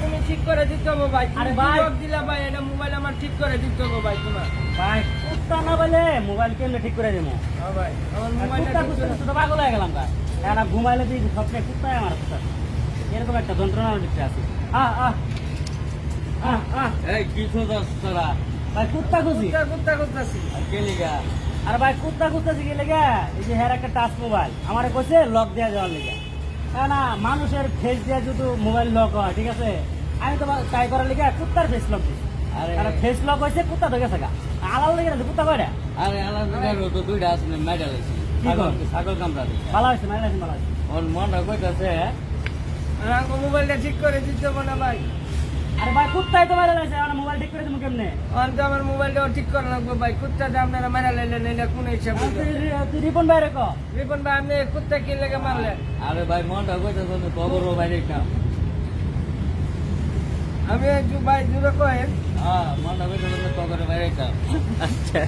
তুমি ঠিক করে দিতে হবে ভাই। আরে তুমি ভাই। জবাব দিলা ভাই, এটা মোবাইল আমার ঠিক করে দিতে হবে ভাই তোমার। ভাই কুত্তা না বলে মোবাইল কেমনে ঠিক করে দেবো? হ্যাঁ ভাই, আমার কুত্তা মোবাইলটা ঠিক কুত্তা করে- তো পাগল হয়ে গেলাম ভাই। এরা ঘুমাইলে তুই স্বপ্নে কুত্তায় আমার কুত্তা এরকম একটা যন্ত্রণার দিচ্ছে আছে। এই কিছু দশ তোরা ভাই কুত্তা খুঁজি। কুত্তা করতেছি। কে লিগা আর ভাই কুত্তা খুঁজতেছি কি লেগে? এই যে হের একটা টাচ মোবাইল আমার কইছে লক দেওয়া যাওয়ার লেগে। না মানুষের ফেস দিয়ে যদি মোবাইল লক হয় ঠিক আছে, আমি তো ট্রাই করার লেগে কুত্তার ফেস লক দিচ্ছি। আরে আর ফেস লক হয়েছে কুত্তা ধরে গেছে গা। আলাল লেগে আছে কুত্তা কয়টা? আরে আলাদা তো দুইটা আছে মেডাল আছে কি কর? ছাগল কামড়া দিছে ভালো হয়েছে ভালো হয়েছে ভালো হয়েছে। ওর মনটা কইতাছে আর আমার মোবাইলটা ঠিক করে দিতে হবে না ভাই। আরে ভাই কুত্তাই তো মারা লাগছে, আমার মোবাইল ঠিক করে দেবো কেমনে? অন্ত আমার মোবাইলটাও ঠিক করা লাগবে ভাই। কুত্তাটা আপনারা মারা লাইলেন, এটা কোন হিসাব হইলো? তুই রিপন ভাই রেখো। রিপন ভাই, আপনি কুত্তা কি লেগে মারলেন? আরে ভাই মনটা কইতাছে খবর বাইরে কাম আমি ভাই জুড়ে কয়েন। মনটা কইতাছে খবর বাইরে কাম আচ্ছা